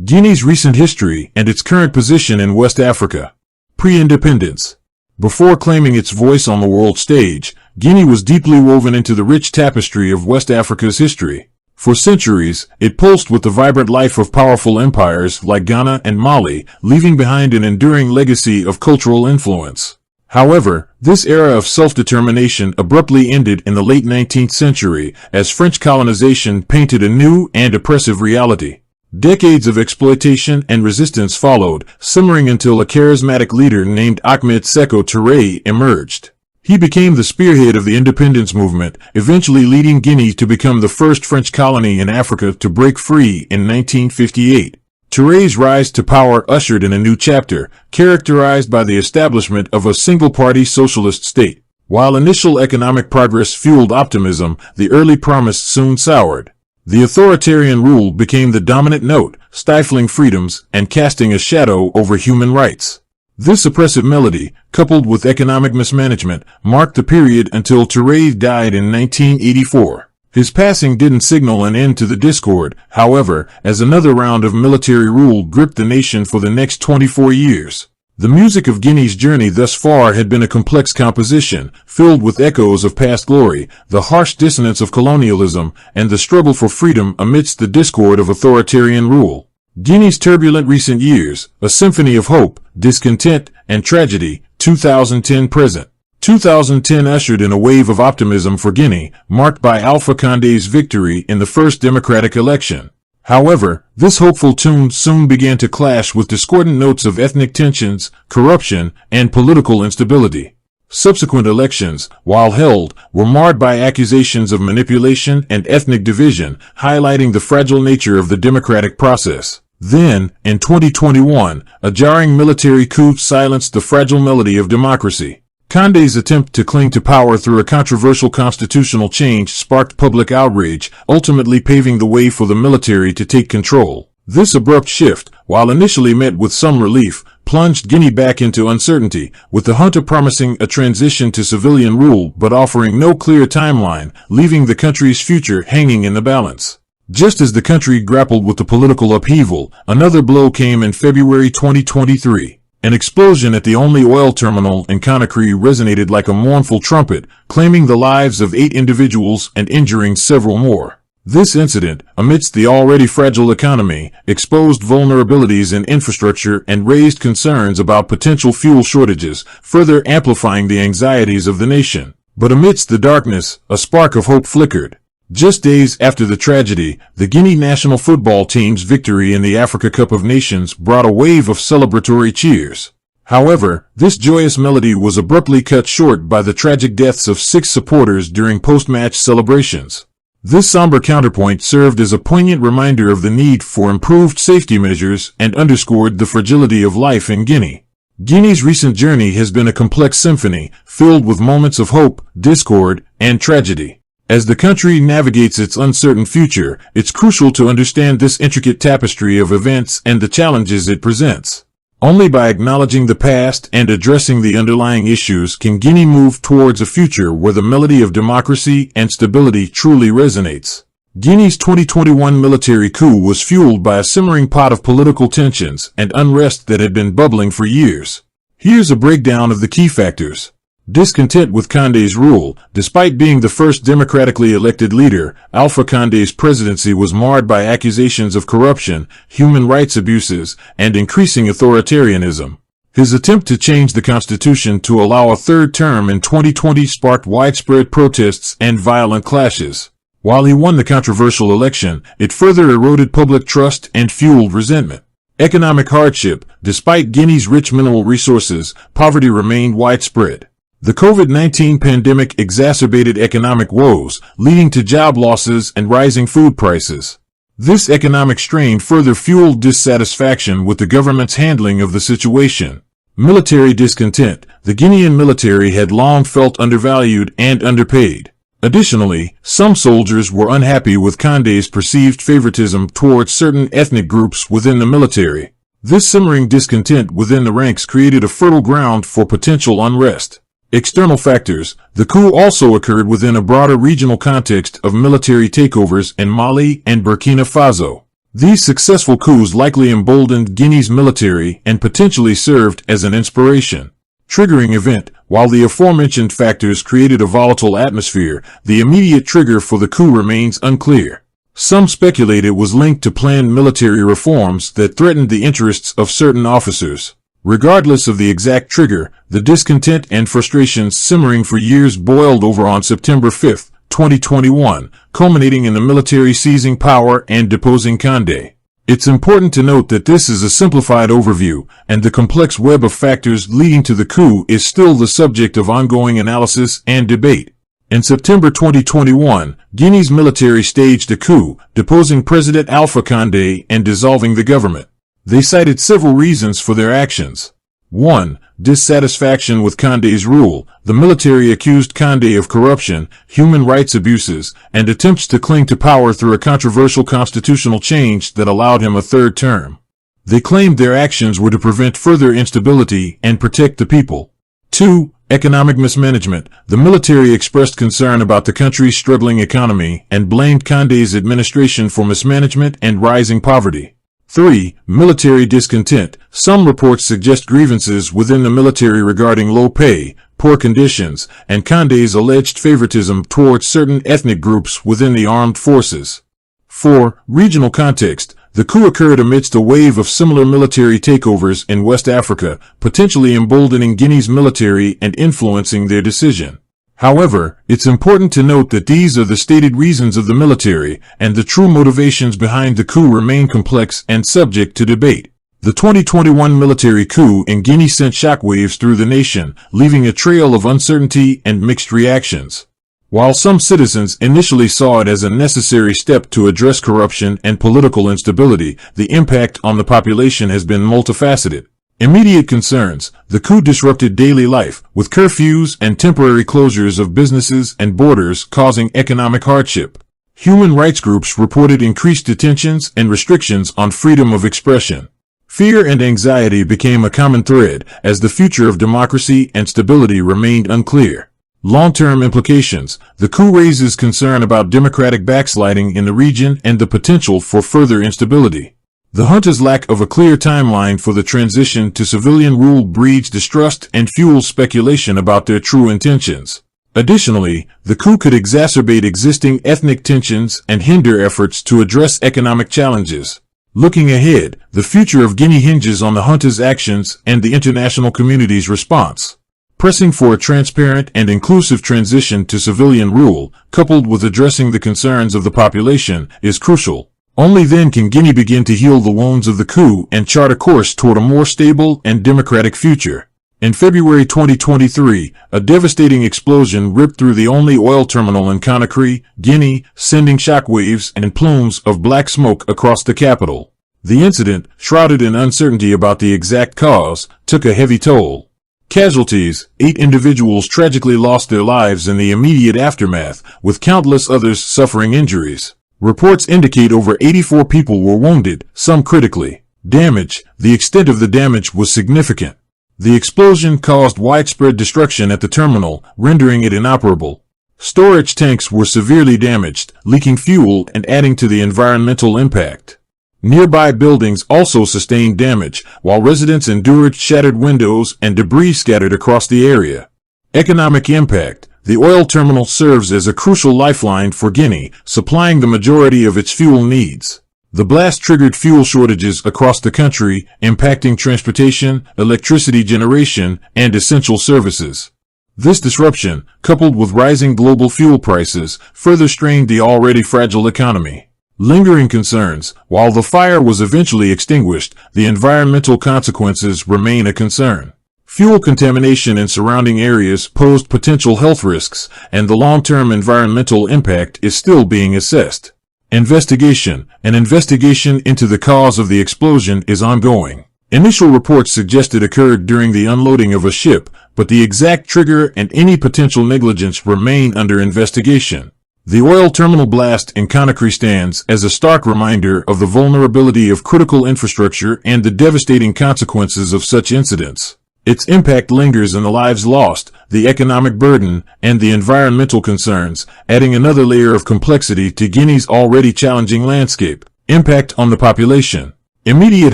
Guinea's recent history and its current position in West Africa. Pre-independence. Before claiming its voice on the world stage, Guinea was deeply woven into the rich tapestry of West Africa's history. For centuries, it pulsed with the vibrant life of powerful empires like Ghana and Mali, leaving behind an enduring legacy of cultural influence. However, this era of self-determination abruptly ended in the late 19th century as French colonization painted a new and oppressive reality. Decades of exploitation and resistance followed, simmering until a charismatic leader named Ahmed Sékou Touré emerged. He became the spearhead of the independence movement, eventually leading Guinea to become the first French colony in Africa to break free in 1958. Touré's rise to power ushered in a new chapter, characterized by the establishment of a single-party socialist state. While initial economic progress fueled optimism, the early promise soon soured. The authoritarian rule became the dominant note, stifling freedoms and casting a shadow over human rights. This oppressive melody, coupled with economic mismanagement, marked the period until Touré died in 1984. His passing didn't signal an end to the discord, however, as another round of military rule gripped the nation for the next 24 years. The music of Guinea's journey thus far had been a complex composition, filled with echoes of past glory, the harsh dissonance of colonialism, and the struggle for freedom amidst the discord of authoritarian rule. Guinea's turbulent recent years, a symphony of hope, discontent, and tragedy, 2010-present. 2010 ushered in a wave of optimism for Guinea, marked by Alpha Condé's victory in the first democratic election. However, this hopeful tune soon began to clash with discordant notes of ethnic tensions, corruption, and political instability. Subsequent elections, while held, were marred by accusations of manipulation and ethnic division, highlighting the fragile nature of the democratic process. Then, in 2021, a jarring military coup silenced the fragile melody of democracy. Condé's attempt to cling to power through a controversial constitutional change sparked public outrage, ultimately paving the way for the military to take control. This abrupt shift, while initially met with some relief, plunged Guinea back into uncertainty, with the junta promising a transition to civilian rule but offering no clear timeline, leaving the country's future hanging in the balance. Just as the country grappled with the political upheaval, another blow came in February 2023. An explosion at the only oil terminal in Conakry resonated like a mournful trumpet, claiming the lives of 8 individuals and injuring several more. This incident, amidst the already fragile economy, exposed vulnerabilities in infrastructure and raised concerns about potential fuel shortages, further amplifying the anxieties of the nation. But amidst the darkness, a spark of hope flickered. Just days after the tragedy, the Guinea national football team's victory in the Africa Cup of Nations brought a wave of celebratory cheers. However, this joyous melody was abruptly cut short by the tragic deaths of 6 supporters during post-match celebrations. This somber counterpoint served as a poignant reminder of the need for improved safety measures and underscored the fragility of life in Guinea. Guinea's recent journey has been a complex symphony, filled with moments of hope, discord, and tragedy. As the country navigates its uncertain future, it's crucial to understand this intricate tapestry of events and the challenges it presents. Only by acknowledging the past and addressing the underlying issues can Guinea move towards a future where the melody of democracy and stability truly resonates. Guinea's 2021 military coup was fueled by a simmering pot of political tensions and unrest that had been bubbling for years. Here's a breakdown of the key factors. Discontent with Condé's rule. Despite being the first democratically elected leader, Alpha Condé's presidency was marred by accusations of corruption, human rights abuses, and increasing authoritarianism. His attempt to change the constitution to allow a third term in 2020 sparked widespread protests and violent clashes. While he won the controversial election, it further eroded public trust and fueled resentment. Economic hardship. Despite Guinea's rich mineral resources, poverty remained widespread. The COVID-19 pandemic exacerbated economic woes, leading to job losses and rising food prices. This economic strain further fueled dissatisfaction with the government's handling of the situation. Military discontent. The Guinean military had long felt undervalued and underpaid. Additionally, some soldiers were unhappy with Condé's perceived favoritism towards certain ethnic groups within the military. This simmering discontent within the ranks created a fertile ground for potential unrest. External factors. The coup also occurred within a broader regional context of military takeovers in Mali and Burkina Faso. These successful coups likely emboldened Guinea's military and potentially served as an inspiration. Triggering event. While the aforementioned factors created a volatile atmosphere, the immediate trigger for the coup remains unclear. Some speculate it was linked to planned military reforms that threatened the interests of certain officers. Regardless of the exact trigger, the discontent and frustrations simmering for years boiled over on September 5, 2021, culminating in the military seizing power and deposing Condé. It's important to note that this is a simplified overview, and the complex web of factors leading to the coup is still the subject of ongoing analysis and debate. In September 2021, Guinea's military staged a coup, deposing President Alpha Condé and dissolving the government. They cited several reasons for their actions. 1. Dissatisfaction with Condé's rule. The military accused Condé of corruption, human rights abuses, and attempts to cling to power through a controversial constitutional change that allowed him a third term. They claimed their actions were to prevent further instability and protect the people. 2. Economic mismanagement. The military expressed concern about the country's struggling economy and blamed Condé's administration for mismanagement and rising poverty. 3. Military discontent. Some reports suggest grievances within the military regarding low pay, poor conditions, and Condé's alleged favoritism towards certain ethnic groups within the armed forces. 4. Regional context. The coup occurred amidst a wave of similar military takeovers in West Africa, potentially emboldening Guinea's military and influencing their decision. However, it's important to note that these are the stated reasons of the military, and the true motivations behind the coup remain complex and subject to debate. The 2021 military coup in Guinea sent shockwaves through the nation, leaving a trail of uncertainty and mixed reactions. While some citizens initially saw it as a necessary step to address corruption and political instability, the impact on the population has been multifaceted. Immediate concerns. The coup disrupted daily life, with curfews and temporary closures of businesses and borders causing economic hardship. Human rights groups reported increased detentions and restrictions on freedom of expression. Fear and anxiety became a common thread, as the future of democracy and stability remained unclear. Long-term implications. The coup raises concern about democratic backsliding in the region and the potential for further instability. The junta's lack of a clear timeline for the transition to civilian rule breeds distrust and fuels speculation about their true intentions. Additionally, the coup could exacerbate existing ethnic tensions and hinder efforts to address economic challenges. Looking ahead, the future of Guinea hinges on the junta's actions and the international community's response. Pressing for a transparent and inclusive transition to civilian rule, coupled with addressing the concerns of the population, is crucial. Only then can Guinea begin to heal the wounds of the coup and chart a course toward a more stable and democratic future. In February 2023, a devastating explosion ripped through the only oil terminal in Conakry, Guinea, sending shockwaves and plumes of black smoke across the capital. The incident, shrouded in uncertainty about the exact cause, took a heavy toll. Casualties. 8 individuals tragically lost their lives in the immediate aftermath, with countless others suffering injuries. Reports indicate over 84 people were wounded, some critically. Damage. The extent of the damage was significant. The explosion caused widespread destruction at the terminal, rendering it inoperable. Storage tanks were severely damaged, leaking fuel and adding to the environmental impact. Nearby buildings also sustained damage, while residents endured shattered windows and debris scattered across the area. Economic impact. The oil terminal serves as a crucial lifeline for Guinea, supplying the majority of its fuel needs. The blast triggered fuel shortages across the country, impacting transportation, electricity generation, and essential services. This disruption, coupled with rising global fuel prices, further strained the already fragile economy. Lingering concerns. While the fire was eventually extinguished, the environmental consequences remain a concern. Fuel contamination in surrounding areas posed potential health risks, and the long-term environmental impact is still being assessed. Investigation. An investigation into the cause of the explosion is ongoing. Initial reports suggest it occurred during the unloading of a ship, but the exact trigger and any potential negligence remain under investigation. The oil terminal blast in Conakry stands as a stark reminder of the vulnerability of critical infrastructure and the devastating consequences of such incidents. Its impact lingers in the lives lost, the economic burden, and the environmental concerns, adding another layer of complexity to Guinea's already challenging landscape. Impact on the population. Immediate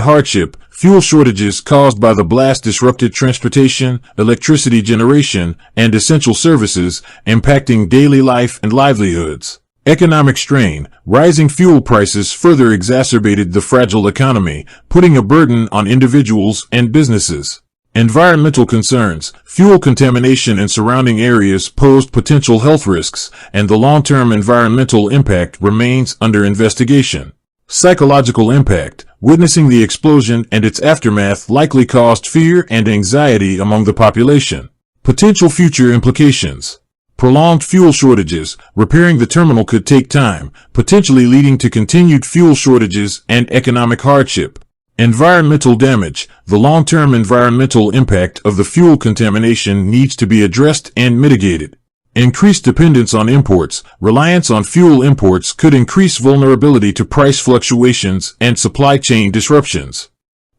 hardship. Fuel shortages caused by the blast disrupted transportation, electricity generation, and essential services, impacting daily life and livelihoods. Economic strain. Rising fuel prices further exacerbated the fragile economy, putting a burden on individuals and businesses. Environmental concerns. Fuel contamination in surrounding areas posed potential health risks, and the long-term environmental impact remains under investigation. Psychological impact. Witnessing the explosion and its aftermath likely caused fear and anxiety among the population. Potential future implications. Prolonged fuel shortages. Repairing the terminal could take time, potentially leading to continued fuel shortages and economic hardship. Environmental damage. The long-term environmental impact of the fuel contamination needs to be addressed and mitigated. Increased dependence on imports. Reliance on fuel imports could increase vulnerability to price fluctuations and supply chain disruptions.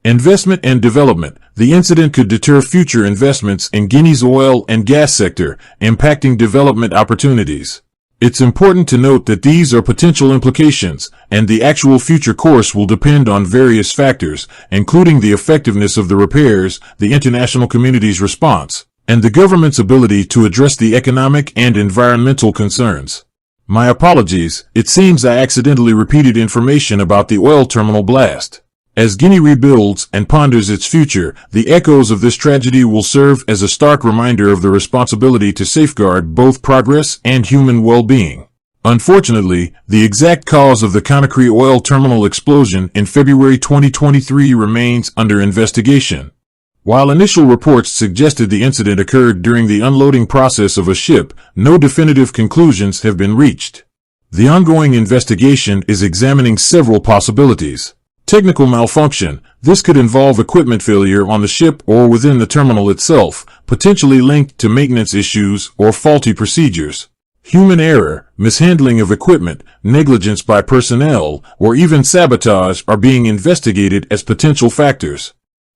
Investment and development. The incident could deter future investments in Guinea's oil and gas sector, impacting development opportunities. It's important to note that these are potential implications, and the actual future course will depend on various factors, including the effectiveness of the repairs, the international community's response, and the government's ability to address the economic and environmental concerns. My apologies, it seems I accidentally repeated information about the oil terminal blast. As Guinea rebuilds and ponders its future, the echoes of this tragedy will serve as a stark reminder of the responsibility to safeguard both progress and human well-being. Unfortunately, the exact cause of the Conakry oil terminal explosion in February 2023 remains under investigation. While initial reports suggested the incident occurred during the unloading process of a ship, no definitive conclusions have been reached. The ongoing investigation is examining several possibilities. Technical malfunction. This could involve equipment failure on the ship or within the terminal itself, potentially linked to maintenance issues or faulty procedures. Human error, mishandling of equipment, negligence by personnel, or even sabotage are being investigated as potential factors.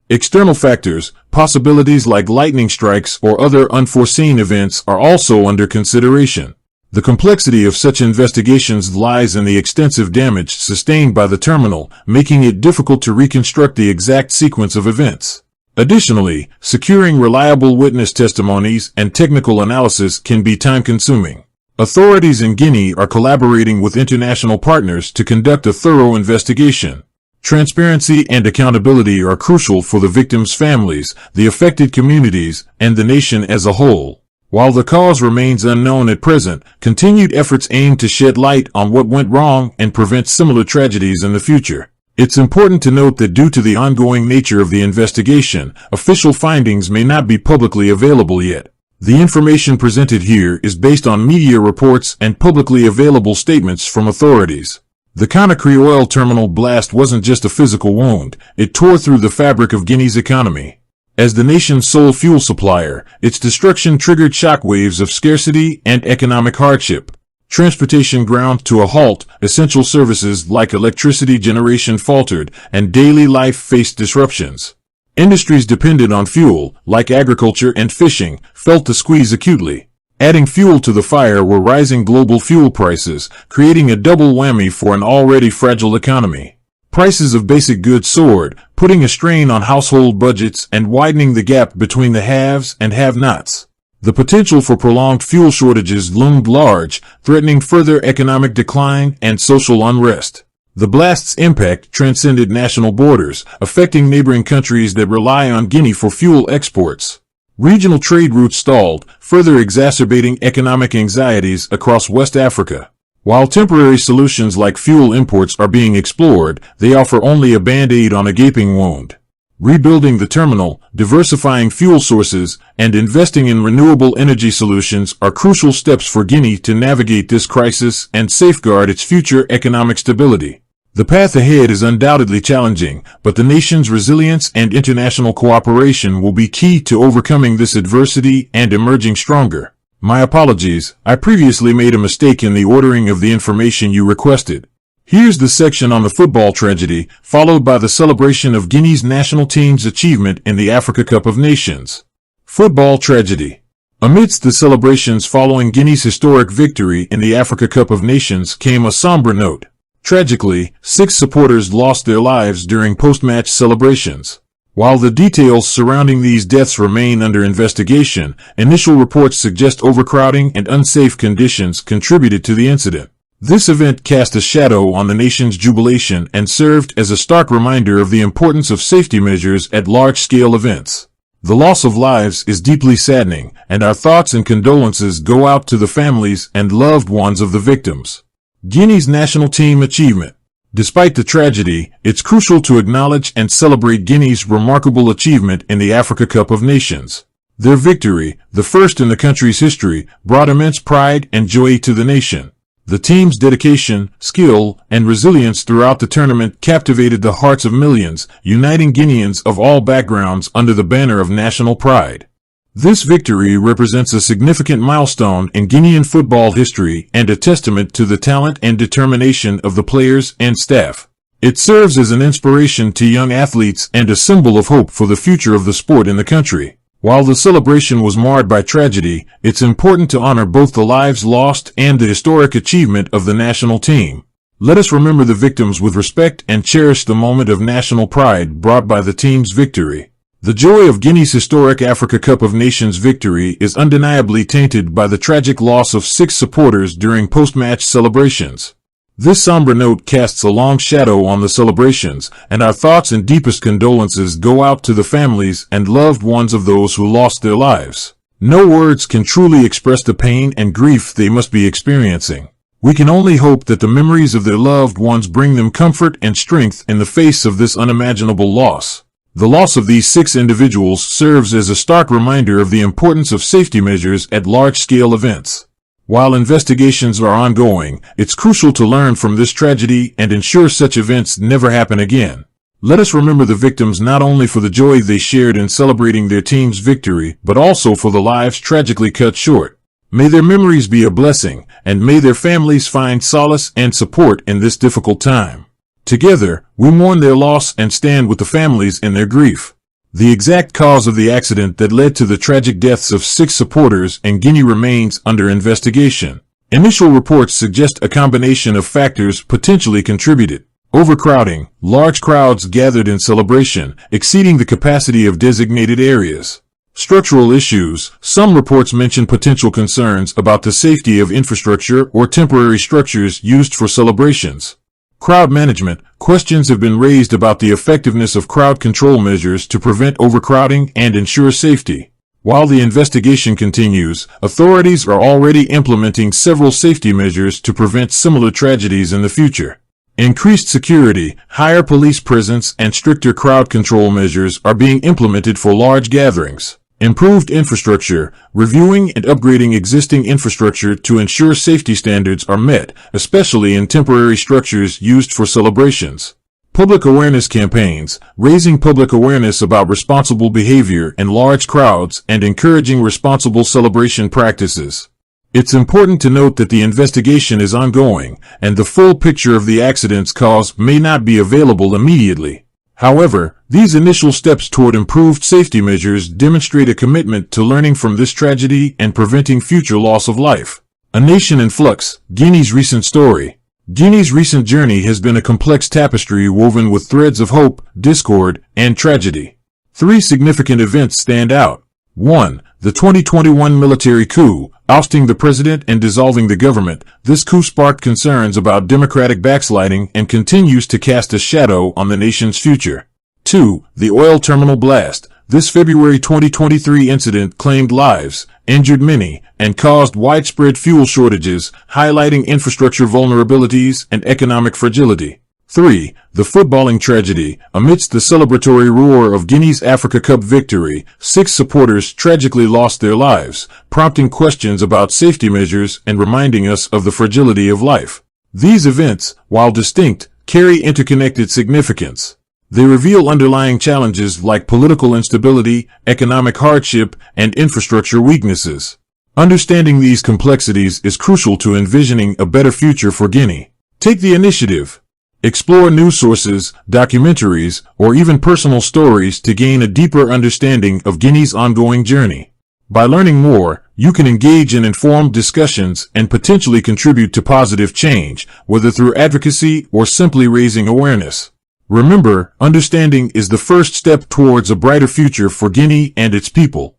External factors, possibilities like lightning strikes or other unforeseen events are also under consideration. The complexity of such investigations lies in the extensive damage sustained by the terminal, making it difficult to reconstruct the exact sequence of events. Additionally, securing reliable witness testimonies and technical analysis can be time-consuming. Authorities in Guinea are collaborating with international partners to conduct a thorough investigation. Transparency and accountability are crucial for the victims' families, the affected communities, and the nation as a whole. While the cause remains unknown at present, continued efforts aim to shed light on what went wrong and prevent similar tragedies in the future. It's important to note that due to the ongoing nature of the investigation, official findings may not be publicly available yet. The information presented here is based on media reports and publicly available statements from authorities. The Conakry oil terminal blast wasn't just a physical wound, it tore through the fabric of Guinea's economy. As the nation's sole fuel supplier, its destruction triggered shockwaves of scarcity and economic hardship. Transportation ground to a halt, essential services like electricity generation faltered, and daily life faced disruptions. Industries dependent on fuel, like agriculture and fishing, felt the squeeze acutely. Adding fuel to the fire were rising global fuel prices, creating a double whammy for an already fragile economy. Prices of basic goods soared, putting a strain on household budgets and widening the gap between the haves and have-nots. The potential for prolonged fuel shortages loomed large, threatening further economic decline and social unrest. The blast's impact transcended national borders, affecting neighboring countries that rely on Guinea for fuel exports. Regional trade routes stalled, further exacerbating economic anxieties across West Africa. While temporary solutions like fuel imports are being explored, they offer only a band-aid on a gaping wound. Rebuilding the terminal, diversifying fuel sources, and investing in renewable energy solutions are crucial steps for Guinea to navigate this crisis and safeguard its future economic stability. The path ahead is undoubtedly challenging, but the nation's resilience and international cooperation will be key to overcoming this adversity and emerging stronger. My apologies, I previously made a mistake in the ordering of the information you requested. Here's the section on the football tragedy, followed by the celebration of Guinea's national team's achievement in the Africa Cup of Nations. Football tragedy. Amidst the celebrations following Guinea's historic victory in the Africa Cup of Nations came a somber note. Tragically, 6 supporters lost their lives during post-match celebrations. While the details surrounding these deaths remain under investigation, initial reports suggest overcrowding and unsafe conditions contributed to the incident. This event cast a shadow on the nation's jubilation and served as a stark reminder of the importance of safety measures at large-scale events. The loss of lives is deeply saddening, and our thoughts and condolences go out to the families and loved ones of the victims. Guinea's national team achievement. Despite the tragedy, it's crucial to acknowledge and celebrate Guinea's remarkable achievement in the Africa Cup of Nations. Their victory, the first in the country's history, brought immense pride and joy to the nation. The team's dedication, skill, and resilience throughout the tournament captivated the hearts of millions, uniting Guineans of all backgrounds under the banner of national pride. This victory represents a significant milestone in Guinean football history and a testament to the talent and determination of the players and staff. It serves as an inspiration to young athletes and a symbol of hope for the future of the sport in the country. While the celebration was marred by tragedy, it's important to honor both the lives lost and the historic achievement of the national team. Let us remember the victims with respect and cherish the moment of national pride brought by the team's victory. The joy of Guinea's historic Africa Cup of Nations victory is undeniably tainted by the tragic loss of 6 supporters during post-match celebrations. This somber note casts a long shadow on the celebrations, and our thoughts and deepest condolences go out to the families and loved ones of those who lost their lives. No words can truly express the pain and grief they must be experiencing. We can only hope that the memories of their loved ones bring them comfort and strength in the face of this unimaginable loss. The loss of these 6 individuals serves as a stark reminder of the importance of safety measures at large-scale events. While investigations are ongoing, it's crucial to learn from this tragedy and ensure such events never happen again. Let us remember the victims not only for the joy they shared in celebrating their team's victory, but also for the lives tragically cut short. May their memories be a blessing, and may their families find solace and support in this difficult time. Together, we mourn their loss and stand with the families in their grief. The exact cause of the accident that led to the tragic deaths of 6 supporters in Guinea remains under investigation. Initial reports suggest a combination of factors potentially contributed. Overcrowding, large crowds gathered in celebration, exceeding the capacity of designated areas. Structural issues, some reports mention potential concerns about the safety of infrastructure or temporary structures used for celebrations. Crowd management, questions have been raised about the effectiveness of crowd control measures to prevent overcrowding and ensure safety. While the investigation continues, authorities are already implementing several safety measures to prevent similar tragedies in the future. Increased security, higher police presence, and stricter crowd control measures are being implemented for large gatherings. Improved infrastructure, reviewing and upgrading existing infrastructure to ensure safety standards are met, especially in temporary structures used for celebrations. Public awareness campaigns, raising public awareness about responsible behavior in large crowds and encouraging responsible celebration practices. It's important to note that the investigation is ongoing, and the full picture of the accident's cause may not be available immediately. However, these initial steps toward improved safety measures demonstrate a commitment to learning from this tragedy and preventing future loss of life. A nation in flux, Guinea's recent story. Guinea's recent journey has been a complex tapestry woven with threads of hope, discord, and tragedy. 3 significant events stand out. 1. The 2021 military coup, ousting the president and dissolving the government. This coup sparked concerns about democratic backsliding and continues to cast a shadow on the nation's future. 2. The oil terminal blast. This February 2023 incident claimed lives, injured many, and caused widespread fuel shortages, highlighting infrastructure vulnerabilities and economic fragility. 3. The footballing tragedy. Amidst the celebratory roar of Guinea's Africa Cup victory, 6 supporters tragically lost their lives, prompting questions about safety measures and reminding us of the fragility of life. These events, while distinct, carry interconnected significance. They reveal underlying challenges like political instability, economic hardship, and infrastructure weaknesses. Understanding these complexities is crucial to envisioning a better future for Guinea. Take the initiative. Explore news sources, documentaries, or even personal stories to gain a deeper understanding of Guinea's ongoing journey. By learning more, you can engage in informed discussions and potentially contribute to positive change, whether through advocacy or simply raising awareness. Remember, understanding is the first step towards a brighter future for Guinea and its people.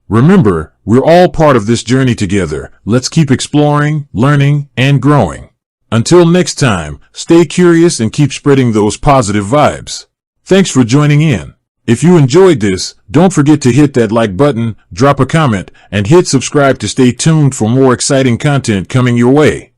Remember, we're all part of this journey together. Let's keep exploring, learning, and growing. Until next time, stay curious and keep spreading those positive vibes. Thanks for joining in. If you enjoyed this, don't forget to hit that like button, drop a comment, and hit subscribe to stay tuned for more exciting content coming your way.